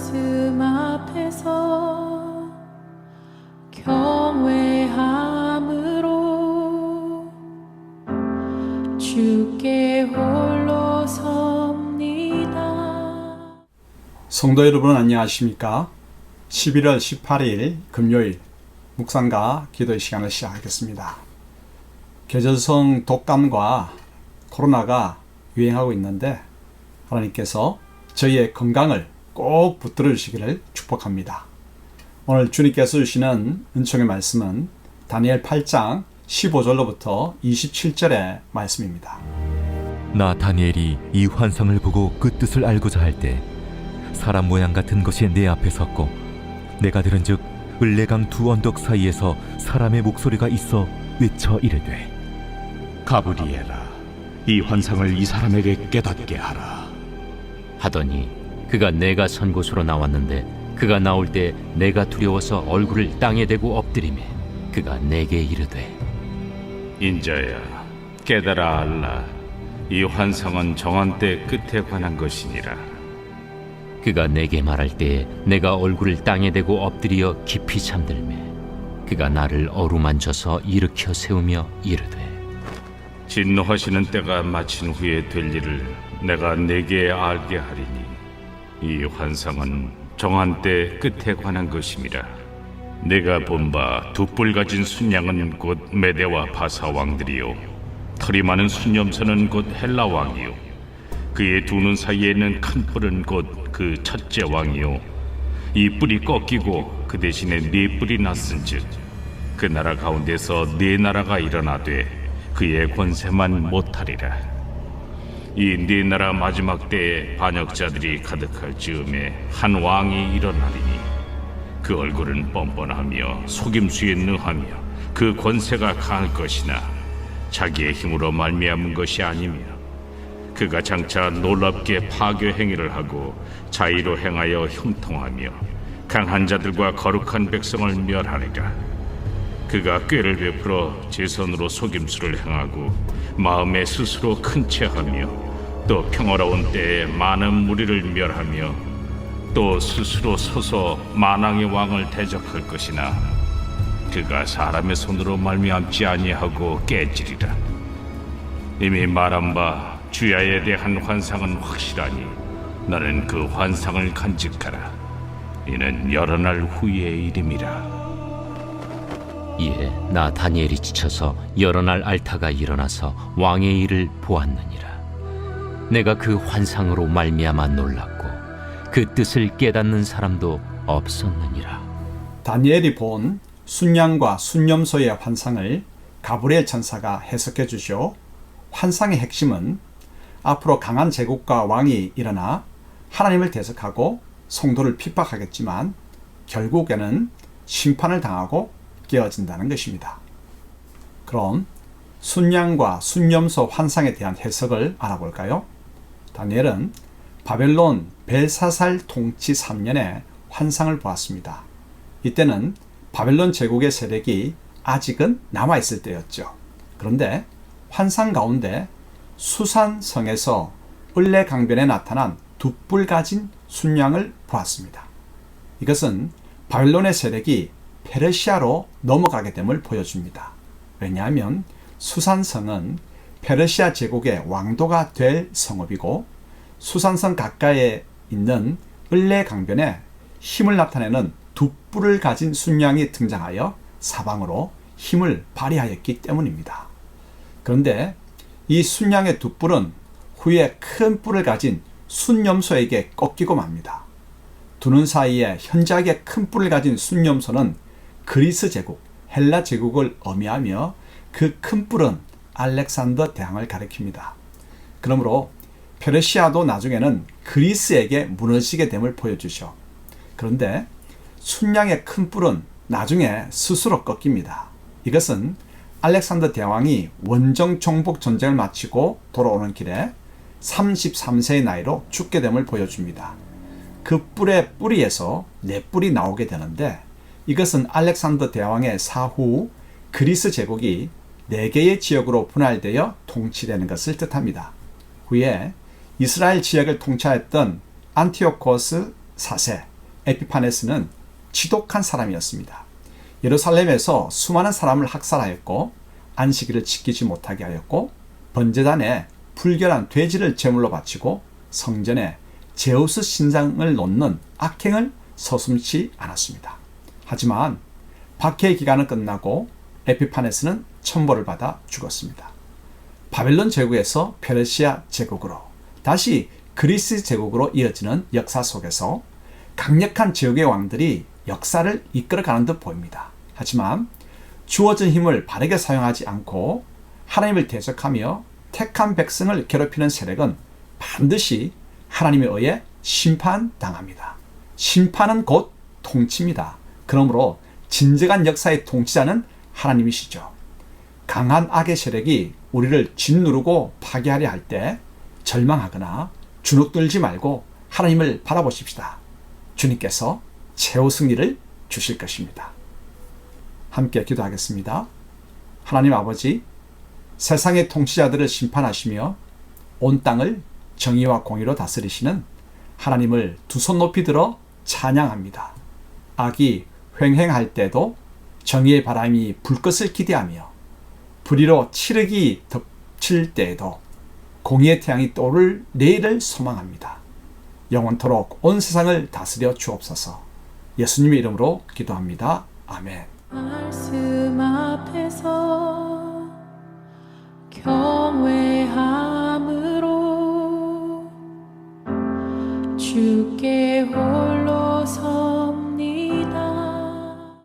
말씀 앞에서 경외함으로 주께 홀로 섭니다. 성도 여러분 안녕하십니까? 11월 18일 금요일 묵상과 기도의 시간을 시작하겠습니다. 계절성 독감과 코로나가 유행하고 있는데 하나님께서 저희의 건강을 꼭 붙들어 주시기를 축복합니다. 오늘 주님께서 주시는 은총의 말씀은 다니엘 8장 15절로부터 27절의 말씀입니다. 나 다니엘이 이 환상을 보고 그 뜻을 알고자 할 때 사람 모양 같은 것이 내 앞에 섰고 내가 들은즉 을레강 두 언덕 사이에서 사람의 목소리가 있어 외쳐 이르되 가브리엘아, 이 환상을 이 사람에게 깨닫게 하라. 하더니 그가 내가 선 곳으로 나왔는데 그가 나올 때 내가 두려워서 얼굴을 땅에 대고 엎드리매 그가 내게 이르되 인자야, 깨달아 알라. 이 환상은 정한 때 끝에 관한 것이니라. 그가 내게 말할 때에 내가 얼굴을 땅에 대고 엎드려 깊이 잠들매 그가 나를 어루만져서 일으켜 세우며 이르되 진노하시는 때가 마친 후에 될 일을 내가 네게 알게 하리니 이 환상은 정한 때 끝에 관한 것임이라. 내가 본 바 두 뿔 가진 순양은 곧 메대와 바사 왕들이요 털이 많은 순염소는 곧 헬라 왕이요 그의 두 눈 사이에 있는 큰 뿔은 곧 그 첫째 왕이요 이 뿔이 꺾이고 그 대신에 네 뿔이 났은즉 그 나라 가운데서 네 나라가 일어나되 그의 권세만 못하리라. 이 네 나라 마지막 때에 반역자들이 가득할 즈음에 한 왕이 일어나리니 그 얼굴은 뻔뻔하며 속임수에 능하며 그 권세가 강할 것이나 자기의 힘으로 말미암은 것이 아니며 그가 장차 놀랍게 파괴 행위를 하고 자의로 행하여 형통하며 강한 자들과 거룩한 백성을 멸하리라. 그가 꾀를 베풀어 제 손으로 속임수를 행하고 마음에 스스로 큰 체하며 또 평화로운 때에 많은 무리를 멸하며 또 스스로 서서 만왕의 왕을 대적할 것이나 그가 사람의 손으로 말미암지 아니하고 깨지리라. 이미 말한 바 주야에 대한 환상은 확실하니 너는 그 환상을 간직하라. 이는 여러 날 후의 일임이라. 이에 나 다니엘이 지쳐서 여러 날 앓다가 일어나서 왕의 일을 보았느니라. 내가 그 환상으로 말미암아 놀랐고 그 뜻을 깨닫는 사람도 없었느니라. 다니엘이 본 순양과 순염소의 환상을 가브리엘 천사가 해석해 주시오. 환상의 핵심은 앞으로 강한 제국과 왕이 일어나 하나님을 대적하고 성도를 핍박하겠지만 결국에는 심판을 당하고 깨어진다는 것입니다. 그럼 순양과 순염소 환상에 대한 해석을 알아볼까요? 다니엘은 바벨론 벨사살 통치 3년에 환상을 보았습니다. 이때는 바벨론 제국의 세력이 아직은 남아있을 때였죠. 그런데 환상 가운데 수산성에서 을레강변에 나타난 두 뿔 가진 순양을 보았습니다. 이것은 바벨론의 세력이 페르시아로 넘어가게 됨을 보여줍니다. 왜냐하면 수산성은 페르시아 제국의 왕도가 될 성읍이고 수산성 가까이에 있는 을레강변에 힘을 나타내는 두 뿔을 가진 순양이 등장하여 사방으로 힘을 발휘하였기 때문입니다. 그런데 이 순양의 두 뿔은 후에 큰 뿔을 가진 순염소에게 꺾이고 맙니다. 두 눈 사이에 현저하게 큰 뿔을 가진 순염소는 그리스 제국, 헬라 제국을 의미하며 그 큰 뿔은 알렉산더 대왕을 가리킵니다. 그러므로 페르시아도 나중에는 그리스에게 무너지게 됨을 보여주죠. 그런데 순양의 큰 뿔은 나중에 스스로 꺾입니다. 이것은 알렉산더 대왕이 원정 정복 전쟁을 마치고 돌아오는 길에 33세의 나이로 죽게 됨을 보여줍니다. 그 뿔의 뿌리에서 네 뿔이 나오게 되는데 이것은 알렉산더 대왕의 사후 그리스 제국이 4개의 지역으로 분할되어 통치되는 것을 뜻합니다. 후에 이스라엘 지역을 통치했던 안티오코스 4세, 에피파네스는 지독한 사람이었습니다. 예루살렘에서 수많은 사람을 학살하였고 안식일을 지키지 못하게 하였고 번제단에 불결한 돼지를 제물로 바치고 성전에 제우스 신상을 놓는 악행을 서슴지 않았습니다. 하지만 박해의 기간은 끝나고 에피파네스는 천벌을 받아 죽었습니다. 바벨론 제국에서 페르시아 제국으로 다시 그리스 제국으로 이어지는 역사 속에서 강력한 제국의 왕들이 역사를 이끌어가는 듯 보입니다. 하지만 주어진 힘을 바르게 사용하지 않고 하나님을 대적하며 택한 백성을 괴롭히는 세력은 반드시 하나님에 의해 심판당합니다. 심판은 곧 통치입니다. 그러므로 진정한 역사의 통치자는 하나님이시죠. 강한 악의 세력이 우리를 짓누르고 파괴하려 할 때 절망하거나 주눅들지 말고 하나님을 바라보십시다. 주님께서 최후 승리를 주실 것입니다. 함께 기도하겠습니다. 하나님 아버지, 세상의 통치자들을 심판하시며 온 땅을 정의와 공의로 다스리시는 하나님을 두 손 높이 들어 찬양합니다. 악이 횡행할 때도 정의의 바람이 불꽃을 기대하며 불의로 칠흑이 덮칠 때에도 공의의 태양이 떠오를 내일을 소망합니다. 영원토록 온 세상을 다스려 주옵소서. 예수님의 이름으로 기도합니다. 아멘. 말씀 앞에서